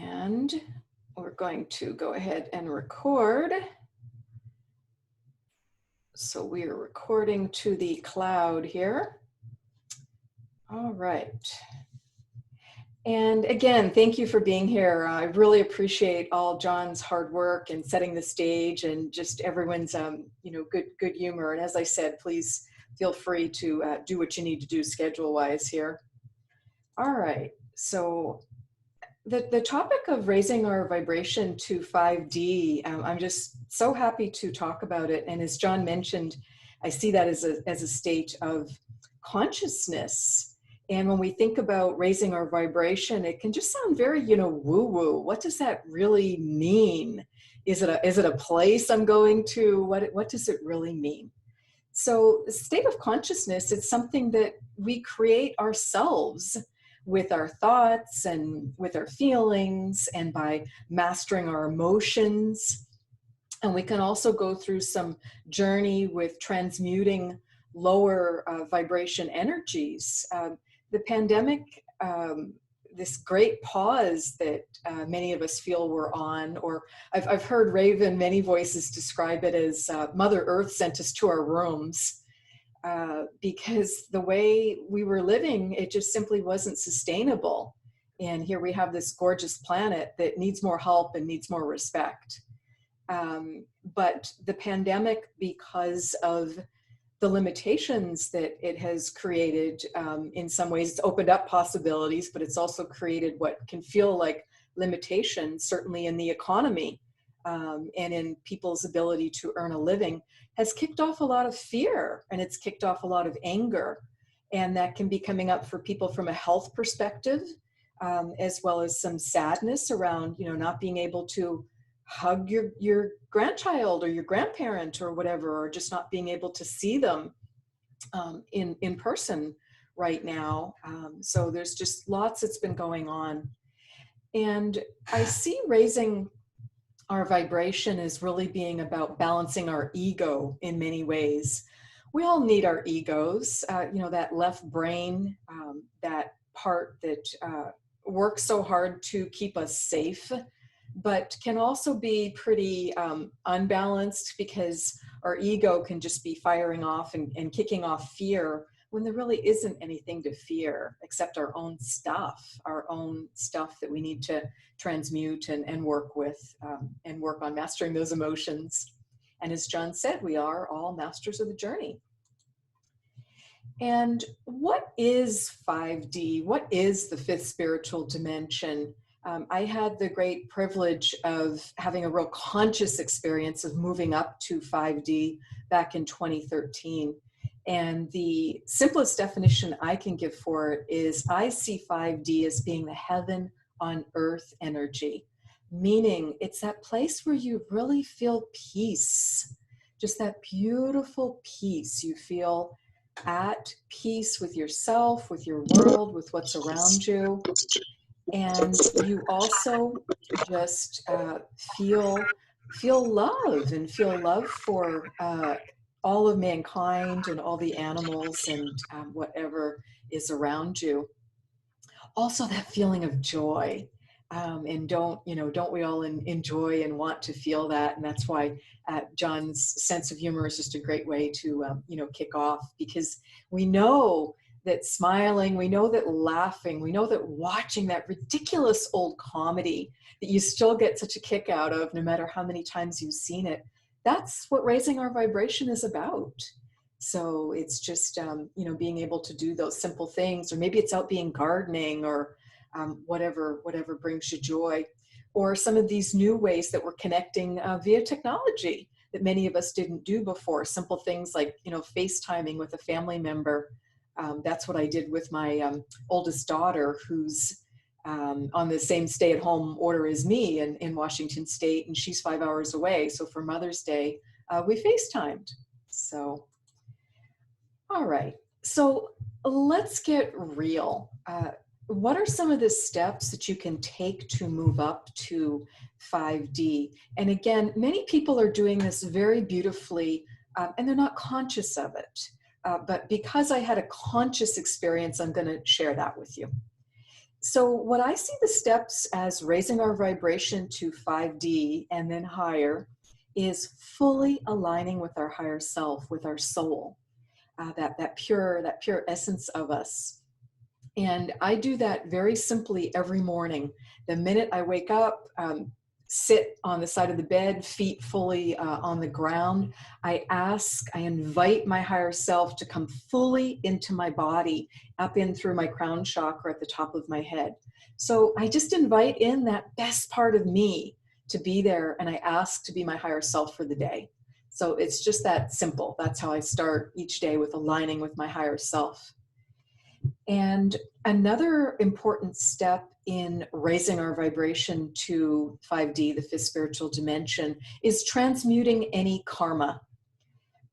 And we're going to go ahead and record. So we are recording to the cloud here. All right. And again, thank you for being here. I really appreciate all John's hard work and setting the stage and just everyone's, good humor. And as I said, please feel free to do what you need to do schedule-wise here. All right. So the topic of raising our vibration to 5D, I'm just so happy to talk about it. And as John mentioned, I see that as a state of consciousness. And when we think about raising our vibration, it can just sound very, woo-woo. What does that really mean? Is it a place I'm going to? What does it really mean? So the state of consciousness, it's something that we create ourselves with our thoughts and with our feelings and by mastering our emotions. And we can also go through some journey with transmuting lower vibration energies. The pandemic, this great pause that many of us feel we're on, or I've heard Raven, many voices describe it as Mother Earth sent us to our rooms. Because the way we were living, it just simply wasn't sustainable. And here we have this gorgeous planet that needs more help and needs more respect. But the pandemic, because of the limitations that it has created, in some ways, it's opened up possibilities, but it's also created what can feel like limitations, certainly in the economy and in people's ability to earn a living, has kicked off a lot of fear, and it's kicked off a lot of anger. And that can be coming up for people from a health perspective, as well as some sadness around, not being able to hug your grandchild or your grandparent or whatever, or just not being able to see them in person right now. So there's just lots that's been going on. And I see raising our vibration is really being about balancing our ego in many ways. We all need our egos, that left brain, that part that works so hard to keep us safe, but can also be pretty unbalanced, because our ego can just be firing off and kicking off fear when there really isn't anything to fear except our own stuff that we need to transmute and work with, and work on mastering those emotions. And as John said, we are all masters of the journey. And what is 5D? What is the fifth spiritual dimension? I had the great privilege of having a real conscious experience of moving up to 5D back in 2013. And the simplest definition I can give for it is I see 5D as being the heaven on earth energy, meaning it's that place where you really feel peace, just that beautiful peace. You feel at peace with yourself, with your world, with what's around you. And you also just feel love, and feel love for all of mankind and all the animals and whatever is around you. Also that feeling of joy, and don't we all enjoy and want to feel that? And that's why John's sense of humor is just a great way to kick off, because we know that smiling, we know that laughing, we know that watching that ridiculous old comedy that you still get such a kick out of no matter how many times you've seen it, that's what raising our vibration is about. So it's just, being able to do those simple things, or maybe it's out being gardening, or whatever brings you joy, or some of these new ways that we're connecting via technology that many of us didn't do before. Simple things like, FaceTiming with a family member. That's what I did with my oldest daughter, who's on the same stay-at-home order as me in Washington State, and she's 5 hours away. So for Mother's Day, we FaceTimed. So, all right. So let's get real. What are some of the steps that you can take to move up to 5D? And again, many people are doing this very beautifully, and they're not conscious of it. But because I had a conscious experience, I'm going to share that with you. So when I see the steps as raising our vibration to 5D and then higher, is fully aligning with our higher self, with our soul, that pure essence of us. And I do that very simply every morning. The minute I wake up, sit on the side of the bed, feet fully on the ground. I invite my higher self to come fully into my body, up in through my crown chakra at the top of my head. So I just invite in that best part of me to be there, and I ask to be my higher self for the day. So it's just that simple. That's how I start each day, with aligning with my higher self. And another important step in raising our vibration to 5D, the fifth spiritual dimension, is transmuting any karma.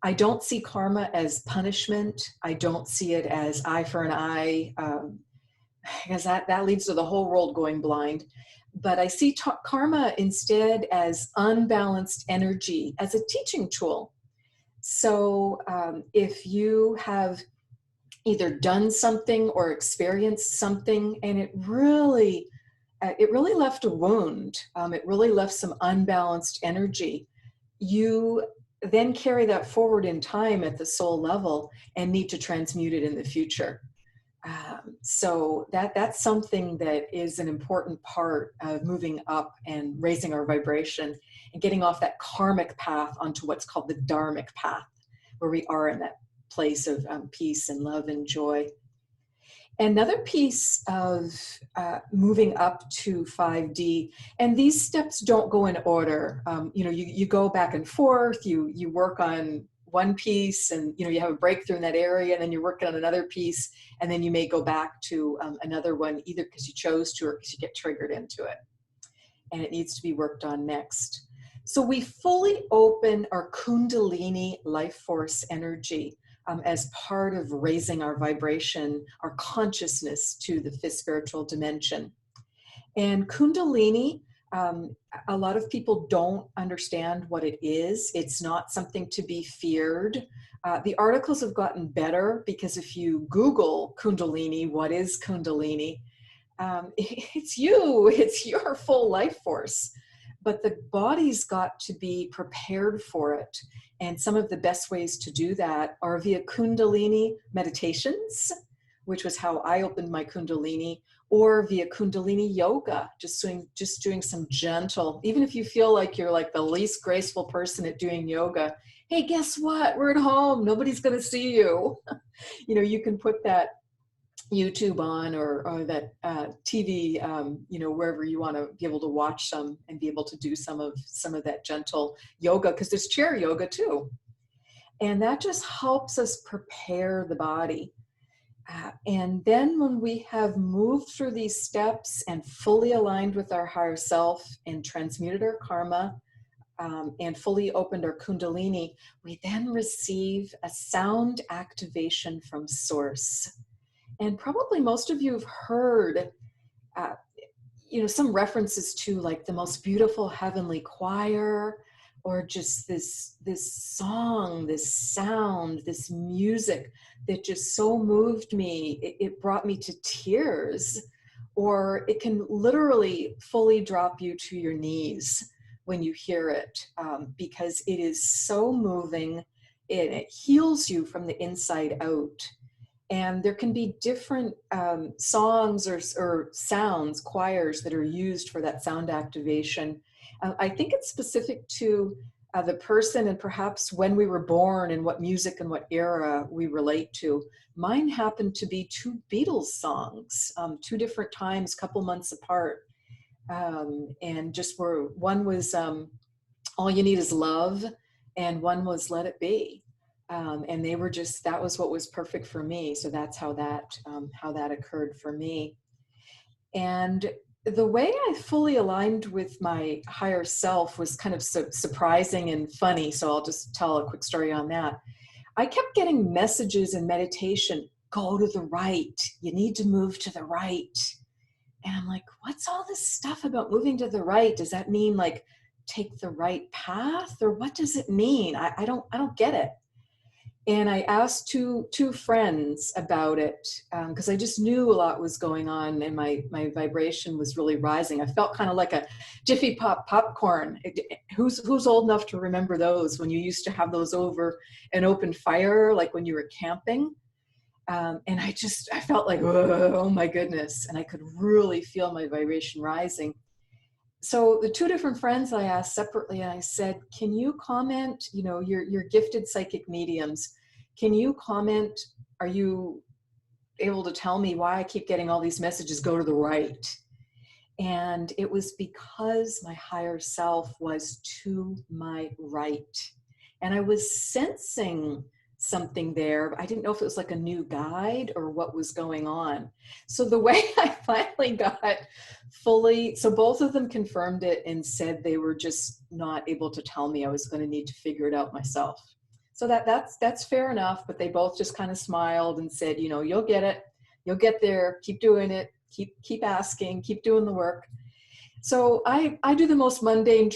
I don't see karma as punishment. I don't see it as eye for an eye, because that leads to the whole world going blind. But I see karma instead as unbalanced energy, as a teaching tool. So if you have either done something or experienced something, and it really left a wound. It really left some unbalanced energy. You then carry that forward in time at the soul level and need to transmute it in the future. So that's something that is an important part of moving up and raising our vibration and getting off that karmic path onto what's called the dharmic path, where we are in that place of peace and love and joy. Another piece of moving up to 5D, and these steps don't go in order. You go back and forth, you work on one piece, and you have a breakthrough in that area, and then you're working on another piece, and then you may go back to another one, either because you chose to or because you get triggered into it, and it needs to be worked on next. So we fully open our Kundalini life force energy as part of raising our vibration, our consciousness to the fifth spiritual dimension. And Kundalini, a lot of people don't understand what it is. It's not something to be feared. The articles have gotten better, because if you Google Kundalini, what is Kundalini? It's your full life force. But the body's got to be prepared for it. And some of the best ways to do that are via Kundalini meditations, which was how I opened my Kundalini, or via Kundalini yoga, just doing some gentle, even if you feel like you're like the least graceful person at doing yoga, hey, guess what? We're at home. Nobody's going to see you. You can put that YouTube on or that TV, wherever you want to be able to watch some and be able to do some of that gentle yoga, because there's chair yoga too. And that just helps us prepare the body. And then when we have moved through these steps and fully aligned with our higher self and transmuted our karma, and fully opened our Kundalini, we then receive a sound activation from Source. And probably most of you have heard, some references to like the most beautiful heavenly choir, or just this song, this sound, this music that just so moved me. It brought me to tears, or it can literally fully drop you to your knees when you hear it, because it is so moving, and it heals you from the inside out. And there can be different songs or sounds, choirs that are used for that sound activation. I think it's specific to the person and perhaps when we were born and what music and what era we relate to. Mine happened to be two Beatles songs, two different times, couple months apart. And just one was All You Need Is Love, and one was Let It Be. And they were that was what was perfect for me. So that's how that occurred for me. And the way I fully aligned with my higher self was kind of surprising and funny. So I'll just tell a quick story on that. I kept getting messages in meditation, go to the right. You need to move to the right. And I'm like, what's all this stuff about moving to the right? Does that mean like take the right path, or what does it mean? I don't get it. And I asked two friends about it, because I just knew a lot was going on, and my vibration was really rising. I felt kind of like a Jiffy Pop popcorn. Who's old enough to remember those, when you used to have those over an open fire, like when you were camping? And I felt like, oh my goodness, and I could really feel my vibration rising. So the two different friends I asked separately, and I said, can you comment, you're gifted psychic mediums. Can you comment, are you able to tell me why I keep getting all these messages, go to the right? And it was because my higher self was to my right. And I was sensing something there. I didn't know if it was like a new guide or what was going on. So the way I finally got fully, so both of them confirmed it and said they were just not able to tell me. I was going to need to figure it out myself. So that's fair enough, but they both just kind of smiled and said, you'll get it. You'll get there. Keep doing it. Keep asking, keep doing the work. So I do the most mundane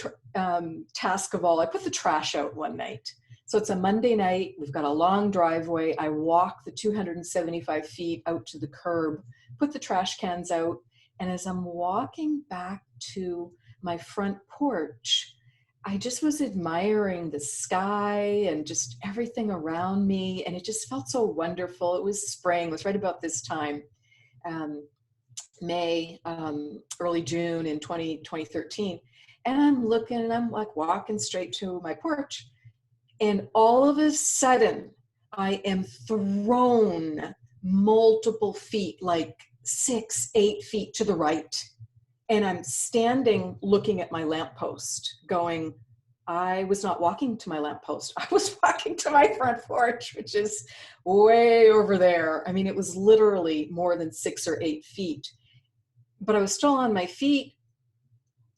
task of all. I put the trash out one night. So it's a Monday night. We've got a long driveway. I walk the 275 feet out to the curb, put the trash cans out. And as I'm walking back to my front porch, I just was admiring the sky and just everything around me. And it just felt so wonderful. It was spring. It was right about this time. May, early June in 2013. And I'm looking, and I'm like walking straight to my porch. And all of a sudden, I am thrown multiple feet, like 6, 8 feet to the right. And I'm standing looking at my lamppost going, I was not walking to my lamppost. I was walking to my front porch, which is way over there. I mean, it was literally more than 6 or 8 feet. But I was still on my feet,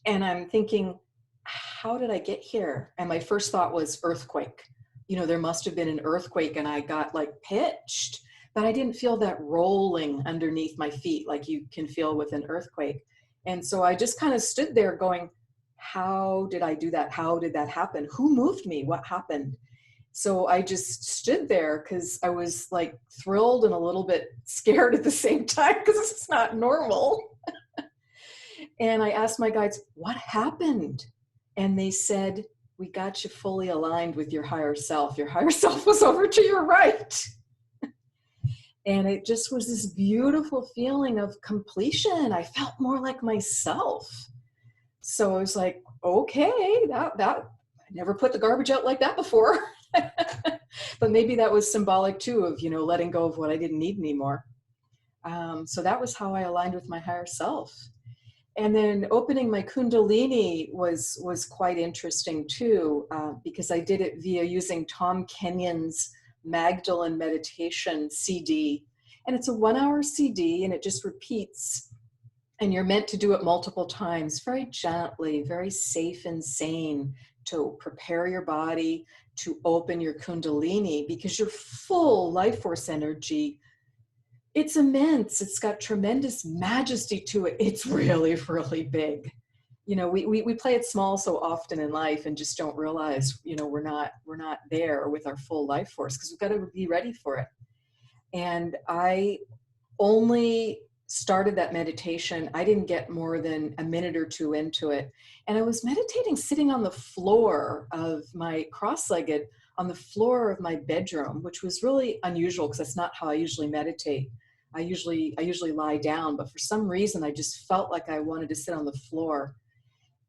and I'm thinking, how did I get here? And my first thought was earthquake. There must have been an earthquake, and I got like pitched, but I didn't feel that rolling underneath my feet like you can feel with an earthquake. And so I just kind of stood there going, how did I do that? How did that happen? Who moved me? What happened? So I just stood there because I was like thrilled and a little bit scared at the same time, because it's not normal. And I asked my guides, what happened? And they said, we got you fully aligned with your higher self. Your higher self was over to your right. And it just was this beautiful feeling of completion. I felt more like myself. So I was like, okay, that I never put the garbage out like that before. But maybe that was symbolic too of, letting go of what I didn't need anymore. So that was how I aligned with my higher self. And then opening my Kundalini was quite interesting too, because I did it via using Tom Kenyon's Magdalene meditation CD. And it's a 1-hour CD, and it just repeats. And you're meant to do it multiple times, very gently, very safe and sane, to prepare your body to open your Kundalini, because your full life force energy, it's immense. It's got tremendous majesty to it. It's really, really big. We play it small so often in life and just don't realize, we're not there with our full life force, because we've got to be ready for it. And I only started that meditation. I didn't get more than a minute or two into it. And I was meditating sitting on the floor of my cross-legged on the floor of my bedroom, which was really unusual because that's not how I usually meditate. I usually lie down, but for some reason I just felt like I wanted to sit on the floor.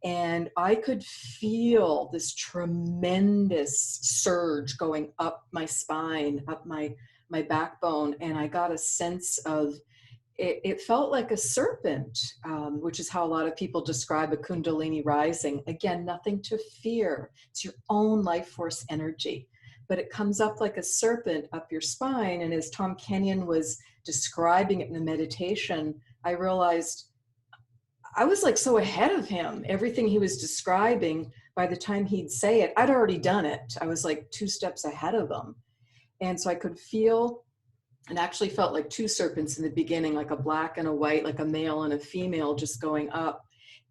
And I could feel this tremendous surge going up my spine, up my backbone. And I got a sense of, it felt like a serpent, which is how a lot of people describe a Kundalini rising. Again, nothing to fear. It's your own life force energy. But it comes up like a serpent up your spine. And as Tom Kenyon was describing it in the meditation, I realized I was like so ahead of him. Everything he was describing, by the time he'd say it, I'd already done it. I was like 2 steps ahead of him. And so I could feel, and actually felt like 2 serpents in the beginning, like a black and a white, like a male and a female just going up.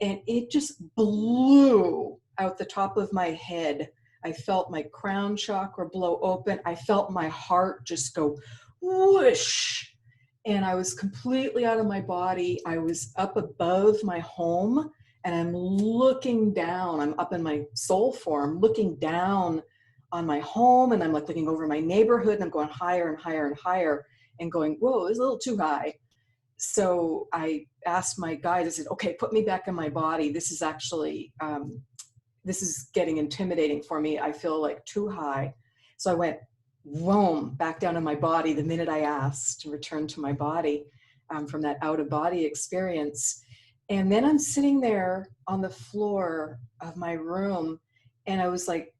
And it just blew out the top of my head I felt my crown chakra blow open. I felt my heart just go whoosh. And I was completely out of my body. I was up above my home and I'm looking down. I'm up in my soul form, looking down on my home, and I'm like looking over my neighborhood, and I'm going higher and higher and higher and going, whoa, it's a little too high. So I asked my guide, I said, okay, put me back in my body. This is actually, this is getting intimidating for me. I feel like too high. So I went, boom, back down in my body the minute I asked to return to my body from that out of body experience. And then I'm sitting there on the floor of my room, and I was like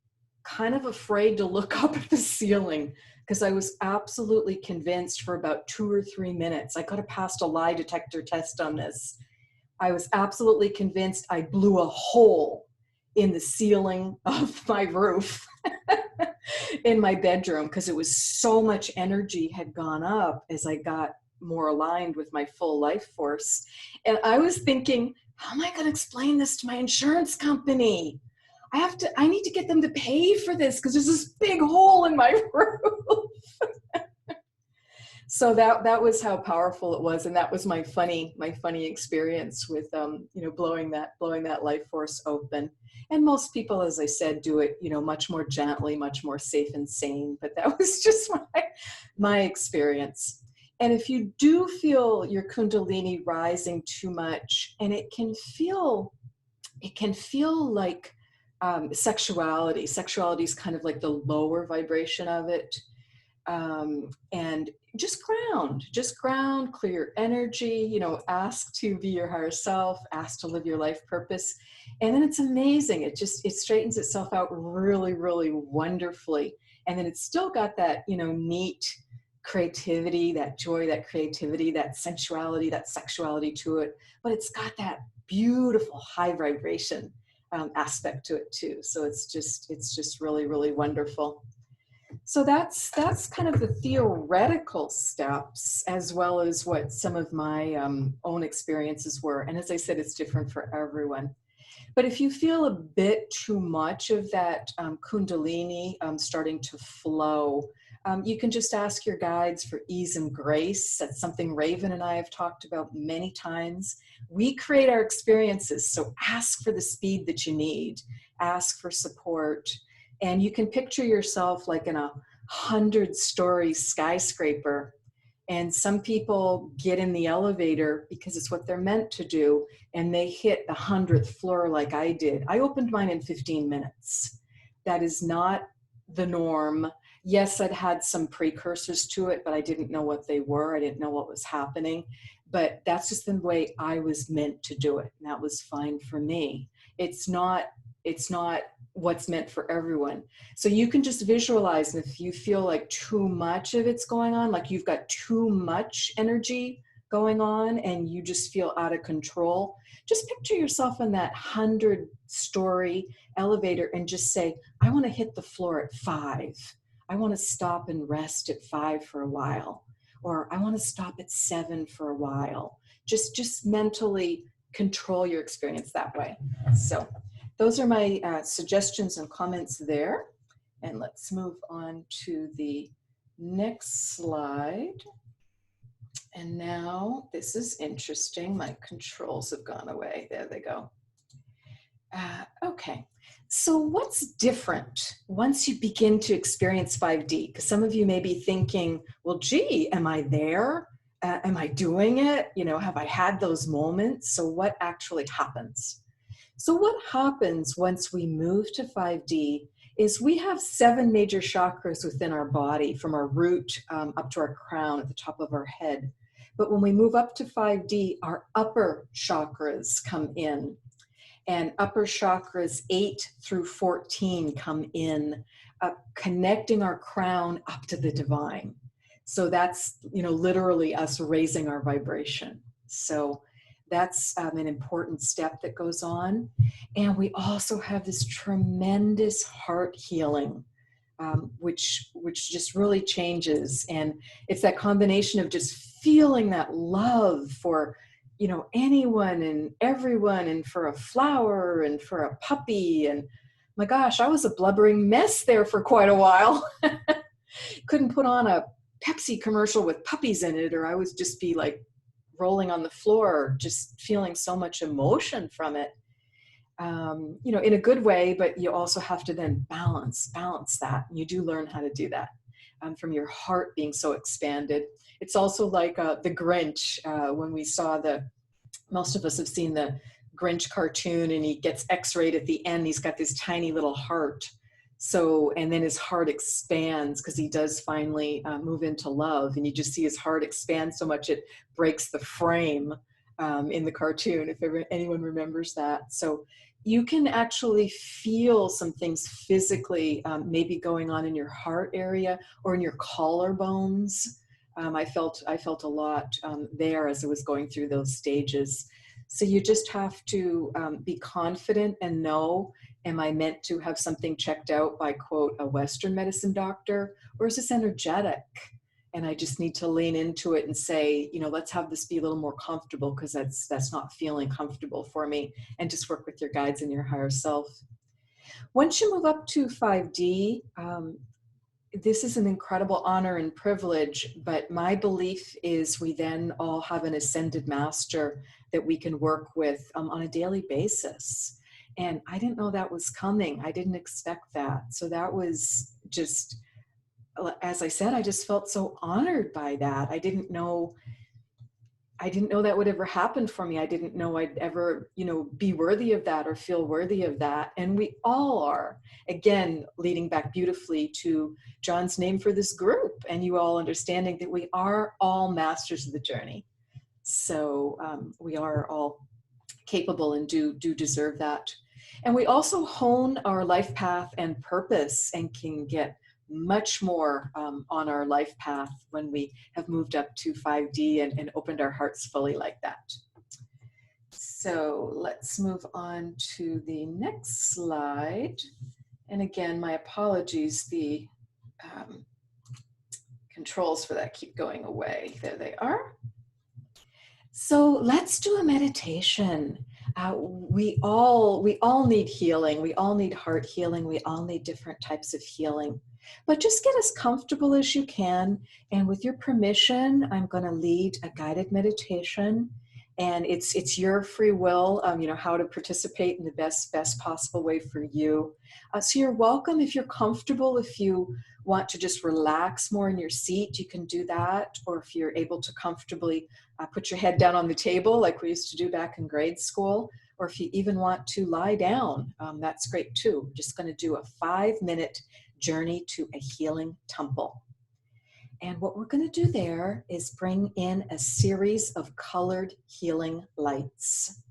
kind of afraid to look up at the ceiling because I was absolutely convinced for about 2 or 3 minutes. I could have passed a lie detector test on this. I was absolutely convinced I blew a hole in the ceiling of my roof in my bedroom because it was so much energy had gone up as I got more aligned with my full life force. And I was thinking, how am I going to explain this to my insurance company? I need to get them to pay for this because there's this big hole in my roof. So that was how powerful it was. And that was my funny experience with, blowing that life force open. And most people, as I said, do it, much more gently, much more safe and sane. But that was just my experience. And if you do feel your Kundalini rising too much, and it can feel like sexuality is kind of like the lower vibration of it. And just ground, clear your energy, ask to be your higher self, ask to live your life purpose. And then it's amazing. It straightens itself out really, really wonderfully. And then it's still got that, neat creativity, that joy, that creativity, that sensuality, that sexuality to it. But it's got that beautiful high vibration aspect to it too. So it's just really, really wonderful. So that's kind of the theoretical steps, as well as what some of my own experiences were. And as I said, it's different for everyone. But if you feel a bit too much of that Kundalini starting to flow, you can just ask your guides for ease and grace. That's something Raven and I have talked about many times. We create our experiences, so ask for the speed that you need. Ask for support. And you can picture yourself like in a 100-story skyscraper. And some people get in the elevator because it's what they're meant to do, and they hit the 100th floor like I did. I opened mine in 15 minutes. That is not the norm. Yes, I'd had some precursors to it, but I didn't know what they were. I didn't know what was happening. But that's just the way I was meant to do it. And that was fine for me. It's not what's meant for everyone. So you can just visualize, and if you feel like too much of it's going on, like you've got too much energy going on and you just feel out of control, just picture yourself in that 100-story elevator and just say, I want to hit the floor at 5. I want to stop and rest at 5 for a while. Or I want to stop at 7 for a while. Just mentally control your experience that way. So those are my suggestions and comments there. And let's move on to the next slide. And now this is interesting. My controls have gone away. There they go. Okay. So what's different once you begin to experience 5D? Because some of you may be thinking, well, gee, am I there? Am I doing it? Have I had those moments? So what actually happens? So what happens once we move to 5D is we have 7 major chakras within our body, from our root up to our crown at the top of our head. But when we move up to 5D, our upper chakras come in. And upper chakras 8 through 14 come in, connecting our crown up to the divine. So that's, literally us raising our vibration. So that's an important step that goes on. And we also have this tremendous heart healing, which just really changes. And it's that combination of just feeling that love for anyone and everyone, and for a flower and for a puppy and my gosh, I was a blubbering mess there for quite a while. Couldn't put on a Pepsi commercial with puppies in it, or I would just be like rolling on the floor, just feeling so much emotion from it. In a good way, but you also have to then balance that. And you do learn how to do that from your heart being so expanded. It's also like the Grinch, when we saw most of us have seen the Grinch cartoon, and he gets x-rayed at the end. He's got this tiny little heart. So, and then his heart expands because he does finally move into love. And you just see his heart expand so much it breaks the frame in the cartoon, if anyone remembers that. So you can actually feel some things physically maybe going on in your heart area or in your collarbones. I felt a lot there as I was going through those stages. So you just have to be confident and know, am I meant to have something checked out by, quote, a Western medicine doctor, or is this energetic? And I just need to lean into it and say, let's have this be a little more comfortable, because that's not feeling comfortable for me, and just work with your guides and your higher self. Once you move up to 5D, this is an incredible honor and privilege, but my belief is we then all have an ascended master that we can work with on a daily basis. And I didn't know that was coming. I didn't expect that. So that was just, as I said, I just felt so honored by that. I didn't know that would ever happen for me. I didn't know I'd ever, be worthy of that or feel worthy of that. And we all are. Again, leading back beautifully to John's name for this group, and you all understanding that we are all masters of the journey. So we are all capable and do deserve that. And we also hone our life path and purpose, and can get much more on our life path when we have moved up to 5D and opened our hearts fully like that. So let's move on to the next slide. And again, my apologies, the controls for that keep going away. There they are. So let's do a meditation. We all need healing. We all need heart healing. We all need different types of healing. But just get as comfortable as you can. And with your permission, I'm going to lead a guided meditation. And it's your free will, how to participate in the best possible way for you. So you're welcome if you're comfortable. If you want to just relax more in your seat, you can do that. Or if you're able to comfortably put your head down on the table like we used to do back in grade school. Or if you even want to lie down, that's great too. We're just going to do a 5-minute journey to a healing temple. And what we're going to do there is bring in a series of colored healing lights.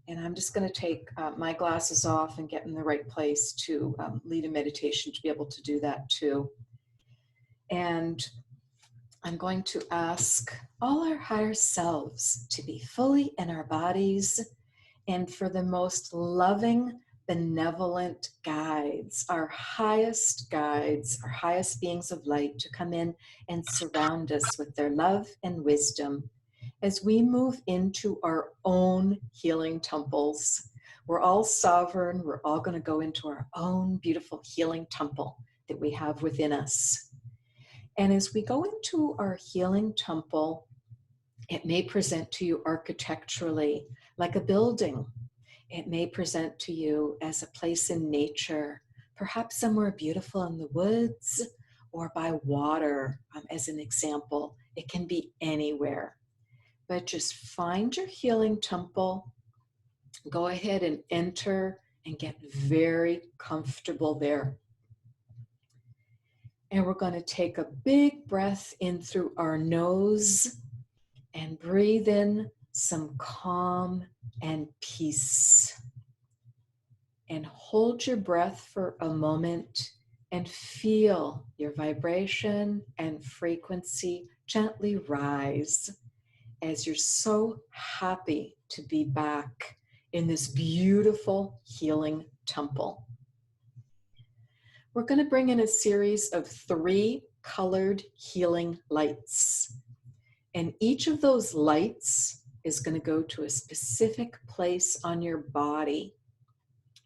And I'm just going to take my glasses off and get in the right place to lead a meditation to be able to do that too. And I'm going to ask all our higher selves to be fully in our bodies, and for the most loving, benevolent guides, our highest beings of light, to come in and surround us with their love and wisdom as we move into our own healing temples. We're all sovereign. We're all going to go into our own beautiful healing temple that we have within us. And as we go into our healing temple, it may present to you architecturally like a building. It may present to you as a place in nature, perhaps somewhere beautiful in the woods or by water, as an example. It can be anywhere. But just find your healing temple, go ahead and enter and get very comfortable there. And we're going to take a big breath in through our nose and breathe in some calm and peace. And hold your breath for a moment and feel your vibration and frequency gently rise as you're so happy to be back in this beautiful healing temple. We're going to bring in a series of 3 colored healing lights. And each of those lights is going to go to a specific place on your body,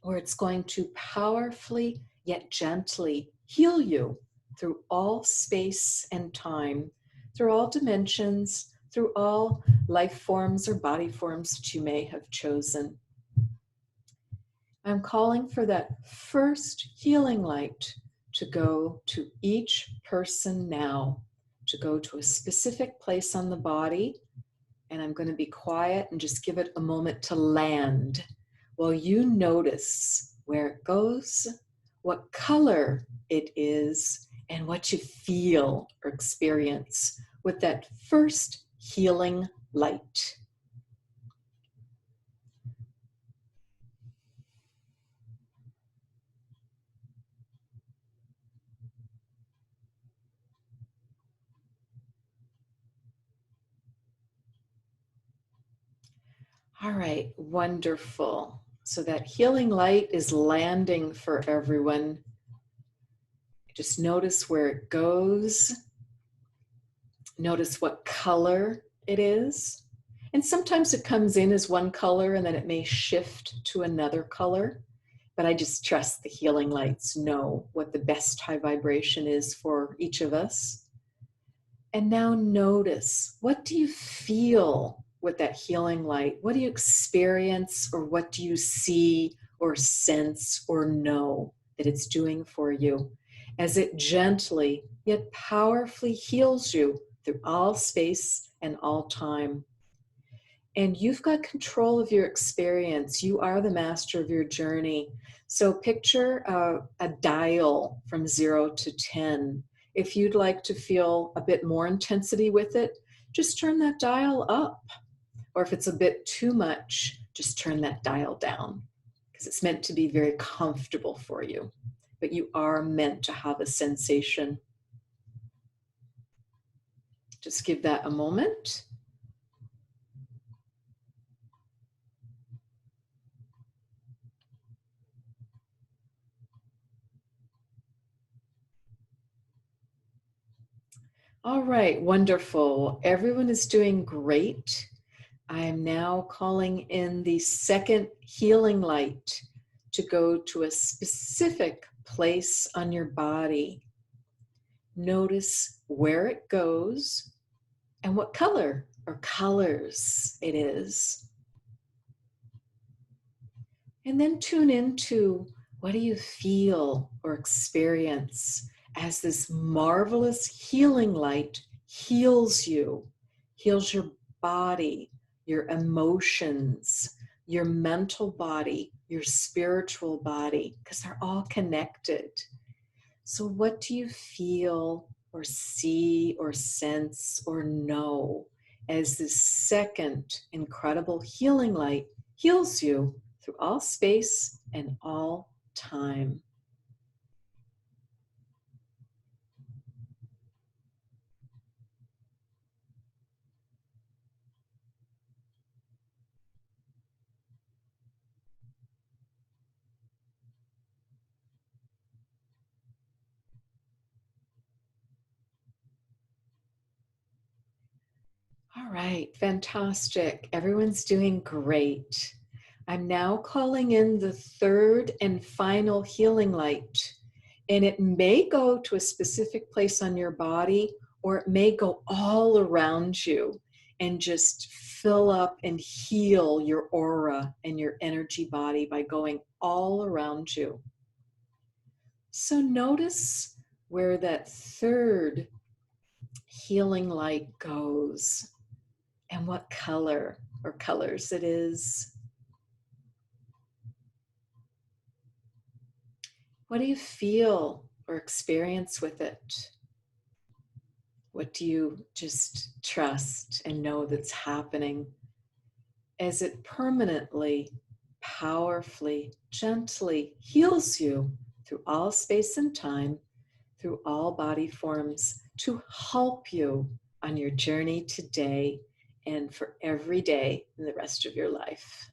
where it's going to powerfully yet gently heal you through all space and time, through all dimensions, through all life forms or body forms that you may have chosen. I'm calling for that first healing light to go to each person now, to go to a specific place on the body. And I'm going to be quiet and just give it a moment to land while you notice where it goes, what color it is, and what you feel or experience with that first healing light. All right, wonderful. So that healing light is landing for everyone. Just notice where it goes. Notice what color it is. And sometimes it comes in as one color and then it may shift to another color. But I just trust the healing lights know what the best high vibration is for each of us. And now notice, what do you feel with that healing light? What do you experience, or what do you see or sense or know that it's doing for you as it gently yet powerfully heals you through all space and all time? And you've got control of your experience. You are the master of your journey. So picture a dial from 0 to 10. If you'd like to feel a bit more intensity with it, just turn that dial up. Or if it's a bit too much, just turn that dial down, because it's meant to be very comfortable for you. But you are meant to have a sensation. Just give that a moment. All right, wonderful. Everyone is doing great. I am now calling in the second healing light to go to a specific place on your body. Notice where it goes and what color or colors it is. And then tune into, what do you feel or experience as this marvelous healing light heals you, heals your body, your emotions, your mental body, your spiritual body, because they're all connected. So what do you feel or see or sense or know as this second incredible healing light heals you through all space and all time? All right, fantastic. Everyone's doing great. I'm now calling in the third and final healing light. And it may go to a specific place on your body, or it may go all around you and just fill up and heal your aura and your energy body by going all around you. So notice where that third healing light goes and what color or colors it is. What do you feel or experience with it? What do you just trust and know that's happening as it permanently, powerfully, gently heals you through all space and time, through all body forms, to help you on your journey today and for every day in the rest of your life?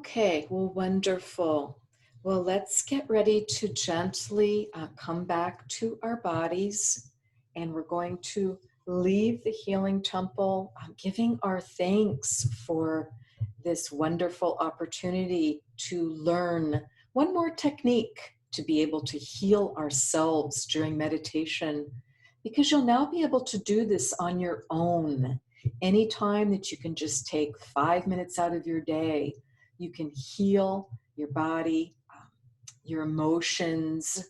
Okay, well, wonderful. Well, let's get ready to gently come back to our bodies, and we're going to leave the healing temple, giving our thanks for this wonderful opportunity to learn one more technique to be able to heal ourselves during meditation, because you'll now be able to do this on your own. Anytime that you can just take 5 minutes out of your day, you can heal your body, your emotions,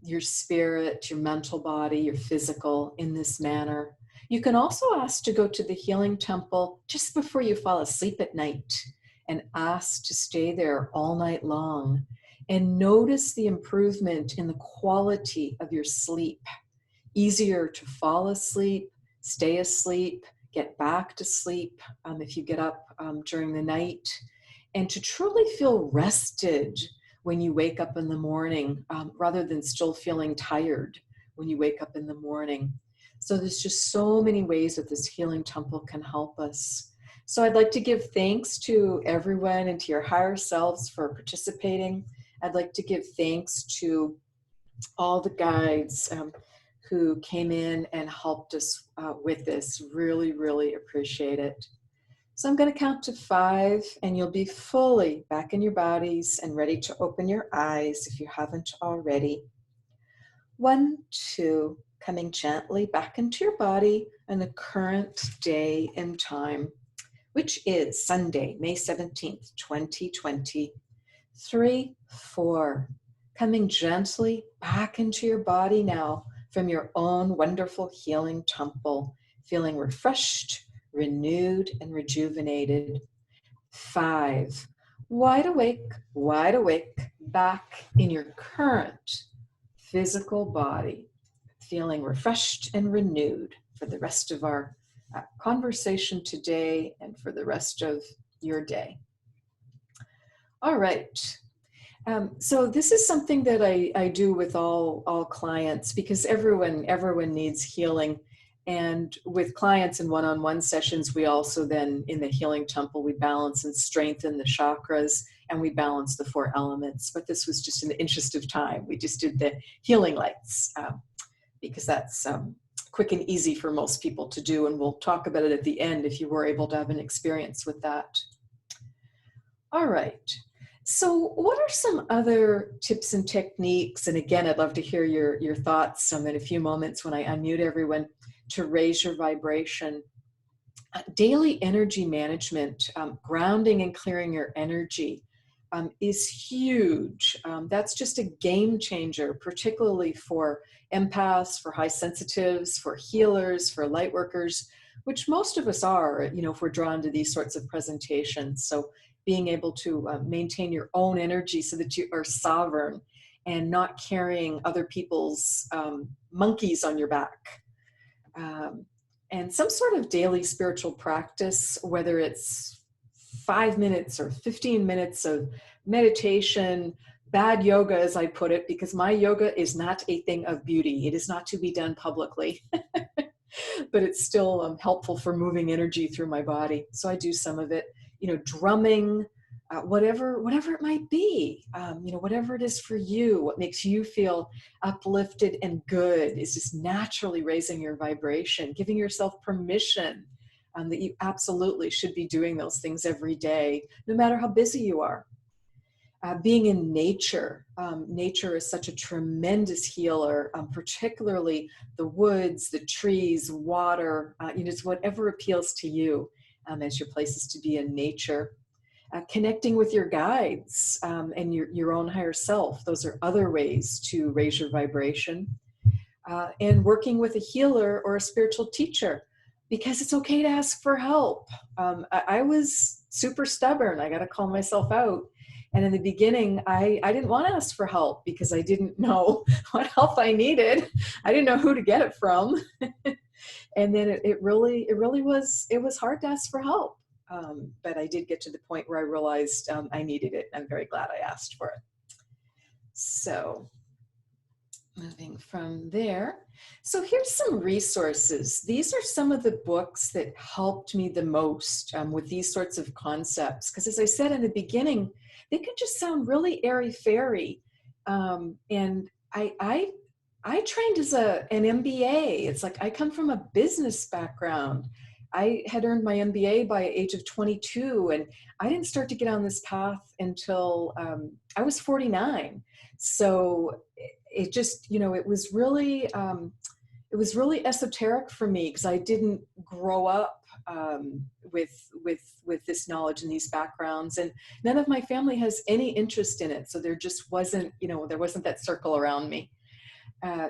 your spirit, your mental body, your physical in this manner. You can also ask to go to the healing temple just before you fall asleep at night and ask to stay there all night long and notice the improvement in the quality of your sleep. Easier to fall asleep, stay asleep, get back to sleep if you get up during the night, and to truly feel rested when you wake up in the morning, rather than still feeling tired when you wake up in the morning. So there's just so many ways that this healing temple can help us. So I'd like to give thanks to everyone and to your higher selves for participating. I'd like to give thanks to all the guides who came in and helped us with this. Really, really appreciate it. So I'm going to count to 5, and you'll be fully back in your bodies and ready to open your eyes if you haven't already. 1, 2, coming gently back into your body on the current day and time, which is Sunday, May 17th, 2020. 3, 4, coming gently back into your body now from your own wonderful healing temple, feeling refreshed, renewed, and rejuvenated. 5, wide awake, back in your current physical body, feeling refreshed and renewed for the rest of our conversation today and for the rest of your day. All right. So this is something that I do with all clients, because everyone needs healing. And with clients in one-on-one sessions, we also then, in the healing temple, we balance and strengthen the chakras, and we balance the 4 elements. But this was just in the interest of time. We just did the healing lights because that's quick and easy for most people to do. And we'll talk about it at the end if you were able to have an experience with that. All right. So what are some other tips and techniques? And again, I'd love to hear your thoughts in a few moments when I unmute everyone, to raise your vibration. Daily energy management, grounding and clearing your energy is huge. That's just a game changer, particularly for empaths, for high sensitives, for healers, for light workers, which most of us are, if we're drawn to these sorts of presentations. So being able to maintain your own energy so that you are sovereign and not carrying other people's monkeys on your back. And some sort of daily spiritual practice, whether it's 5 minutes or 15 minutes of meditation, bad yoga, as I put it, because my yoga is not a thing of beauty. It is not to be done publicly, but it's still helpful for moving energy through my body. So I do some of it, drumming, whatever it might be, whatever it is for you, what makes you feel uplifted and good is just naturally raising your vibration, giving yourself permission that you absolutely should be doing those things every day, no matter how busy you are. Being in nature. Nature is such a tremendous healer, particularly the woods, the trees, water, it's whatever appeals to you as your places to be in nature. Connecting with your guides and your own higher self. Those are other ways to raise your vibration. And working with a healer or a spiritual teacher, because it's okay to ask for help. I was super stubborn. I got to call myself out. And in the beginning, I didn't want to ask for help because I didn't know what help I needed. I didn't know who to get it from. And then it really was hard to ask for help. But I did get to the point where I realized I needed it. I'm very glad I asked for it. So moving from there. So here's some resources. These are some of the books that helped me the most with these sorts of concepts. Because as I said in the beginning, they can just sound really airy-fairy. And I trained as an MBA. It's like I come from a business background. I had earned my MBA by the age of 22, and I didn't start to get on this path until I was 49. So it just, it was really esoteric for me because I didn't grow up with this knowledge and these backgrounds, and none of my family has any interest in it. So there just wasn't, there wasn't that circle around me.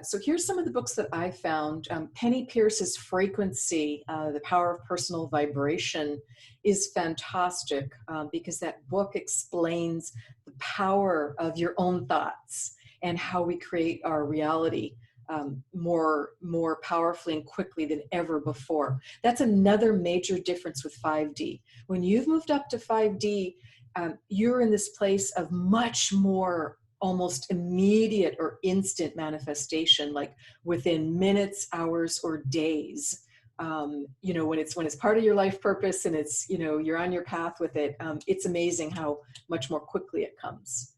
So here's some of the books that I found. Penny Pierce's Frequency, The Power of Personal Vibration is fantastic because that book explains the power of your own thoughts and how we create our reality more powerfully and quickly than ever before. That's another major difference with 5D. When you've moved up to 5D, you're in this place of much more almost immediate or instant manifestation, like within minutes, hours, or days. When it's part of your life purpose and it's, you're on your path with it, it's amazing how much more quickly it comes.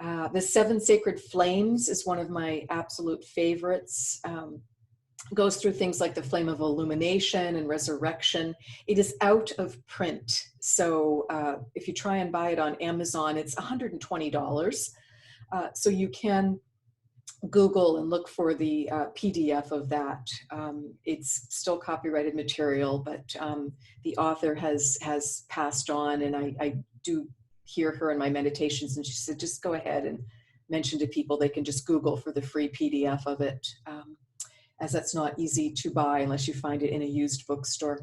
The Seven Sacred Flames is one of my absolute favorites. Goes through things like the flame of illumination and resurrection. It is out of print. So if you try and buy it on Amazon, it's $120. So you can Google and look for the PDF of that. It's still copyrighted material, but the author has passed on, and I do hear her in my meditations, and she said, just go ahead and mention to people they can just Google for the free PDF of it, as that's not easy to buy unless you find it in a used bookstore.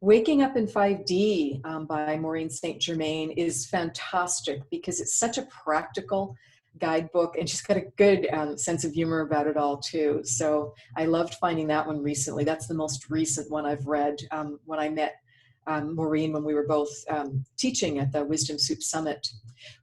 Waking Up in 5D by Maureen St. Germain is fantastic because it's such a practical guidebook, and she's got a good sense of humor about it all too. So I loved finding that one recently. That's the most recent one I've read when I met Maureen when we were both teaching at the Wisdom Soup Summit.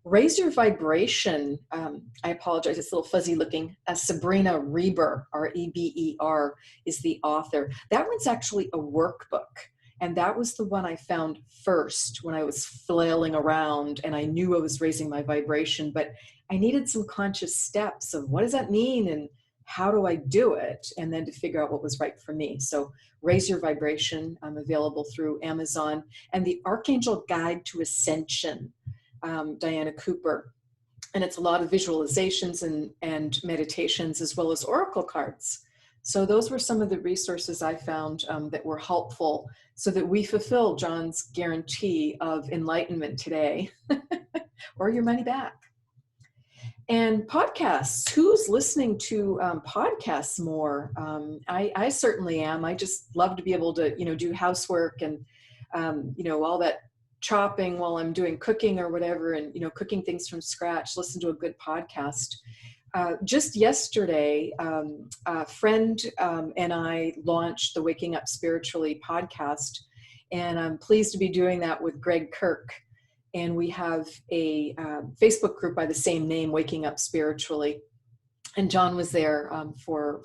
Raise Your Vibration, I apologize, it's a little fuzzy looking. Sabrina Reber, R-E-B-E-R, is the author. That one's actually a workbook. And that was the one I found first when I was flailing around and I knew I was raising my vibration, but I needed some conscious steps of what does that mean and how do I do it? And then to figure out what was right for me. So Raise Your Vibration, available through Amazon. And The Archangel Guide to Ascension, Diana Cooper. And it's a lot of visualizations and meditations as well as oracle cards. So those were some of the resources I found that were helpful so that we fulfill John's guarantee of enlightenment today or your money back. And podcasts, who's listening to podcasts more? I certainly am. I just love to be able to, do housework and, all that chopping while I'm doing cooking or whatever, and, cooking things from scratch, listen to a good podcast. Just yesterday, a friend and I launched the Waking Up Spiritually podcast, and I'm pleased to be doing that with Greg Kirk. And we have a Facebook group by the same name, Waking Up Spiritually. And John was there for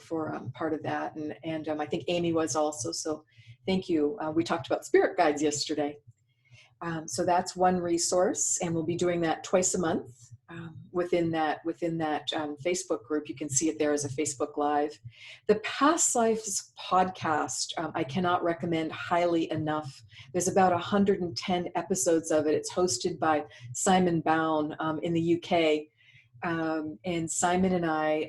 part of that, and I think Amy was also. So thank you. We talked about spirit guides yesterday. So that's one resource, and we'll be doing that twice a month. Within that Facebook group. You can see it there as a Facebook Live. The Past Lives podcast, I cannot recommend highly enough. There's about 110 episodes of it. It's hosted by Simon Bown in the UK. And Simon and I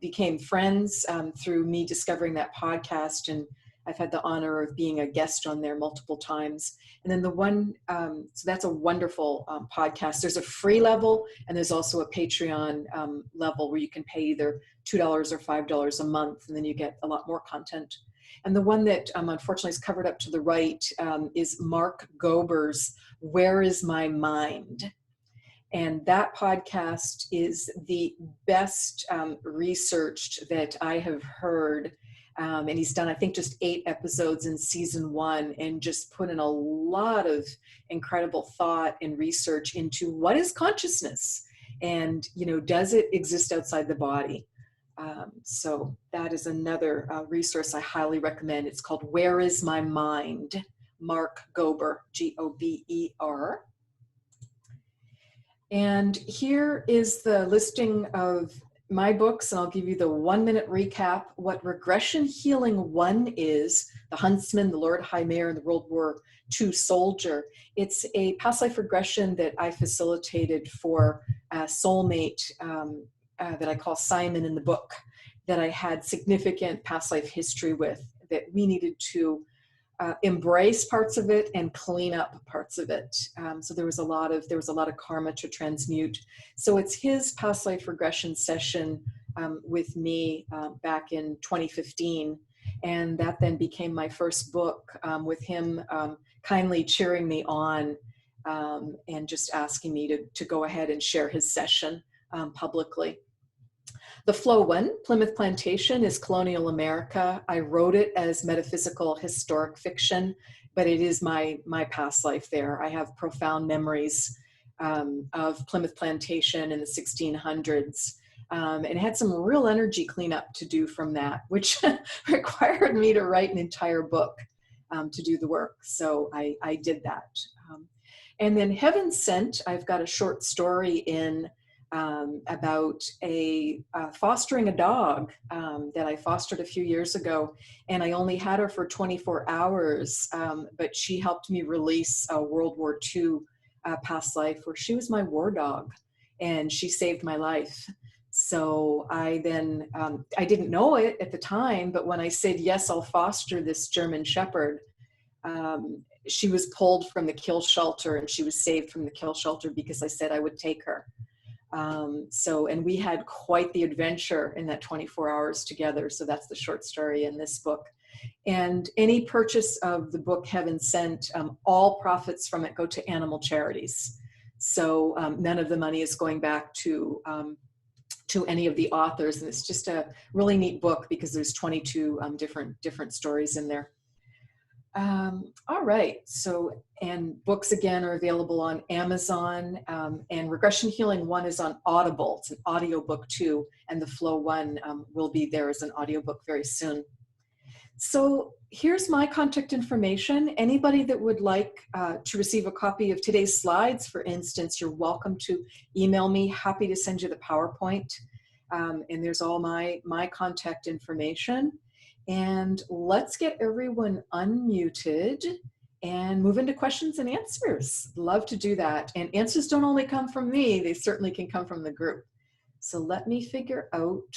became friends through me discovering that podcast, and I've had the honor of being a guest on there multiple times. And then the one, so that's a wonderful podcast. There's a free level, and there's also a Patreon level where you can pay either $2 or $5 a month, and then you get a lot more content. And the one that unfortunately is covered up to the right is Mark Gober's Where Is My Mind? And that podcast is the best researched that I have heard. And he's done, I think, just 8 episodes in season 1 and just put in a lot of incredible thought and research into what is consciousness And, does it exist outside the body? So that is another resource I highly recommend. It's called Where Is My Mind? Mark Gober, Gober. And here is the listing of my books, and I'll give you the 1-minute recap. What Regression Healing 1 is: The Huntsman, the Lord High Mayor, and the World War II Soldier. It's a past life regression that I facilitated for a soulmate that I call Simon in the book, that I had significant past life history with, that we needed to embrace parts of it and clean up parts of it. So there was a lot of karma to transmute. So it's his past life regression session with me back in 2015. And that then became my first book, with him kindly cheering me on and just asking me to go ahead and share his session publicly. The Flow One, Plymouth Plantation, is colonial America. I wrote it as metaphysical historic fiction, but it is my past life there. I have profound memories of Plymouth Plantation in the 1600s, and had some real energy cleanup to do from that, which required me to write an entire book to do the work. So I did that. And then Heaven Sent, I've got a short story in about fostering a dog that I fostered a few years ago, and I only had her for 24 hours, but she helped me release a World War II past life where she was my war dog, and she saved my life. So I then, I didn't know it at the time, but when I said, yes, I'll foster this German Shepherd, she was pulled from the kill shelter, and she was saved from the kill shelter because I said I would take her. And we had quite the adventure in that 24 hours together. So that's the short story in this book. And any purchase of the book Heaven Sent, all profits from it go to animal charities. So none of the money is going back to any of the authors. And it's just a really neat book because there's 22 different stories in there. All right, so, and books again are available on Amazon, and Regression Healing 1 is on Audible. It's an audiobook too, and the Flow 1 will be there as an audiobook very soon. So here's my contact information. Anybody that would like to receive a copy of today's slides, for instance, you're welcome to email me. Happy to send you the PowerPoint, and there's all my contact information. And let's get everyone unmuted and move into questions and answers. Love to do that. And answers don't only come from me, they certainly can come from the group. So let me figure out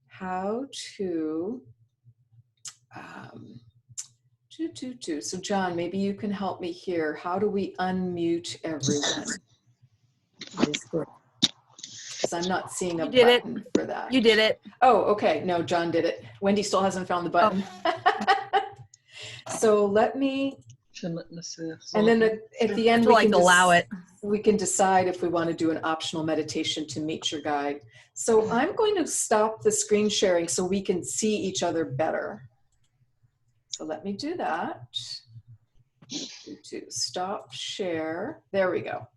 how to, So John, maybe you can help me here. How do we unmute everyone? Because I'm not seeing a button for that. You did it. Oh, okay. No, John did it. Wendy still hasn't found the button. Oh. So let me, and then at the end, we can decide if we want to do an optional meditation to meet your guide. So I'm going to stop the screen sharing so we can see each other better. So let me do that. Stop share. There we go.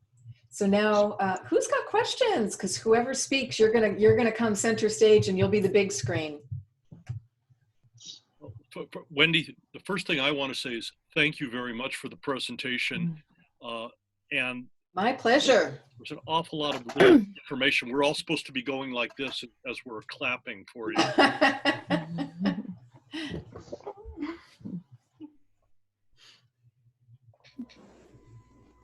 So now, who's got questions? Because whoever speaks, you're gonna come center stage, and you'll be the big screen. Wendy, the first thing I want to say is thank you very much for the presentation. And my pleasure. There's an awful lot of good information. We're all supposed to be going like this as we're clapping for you.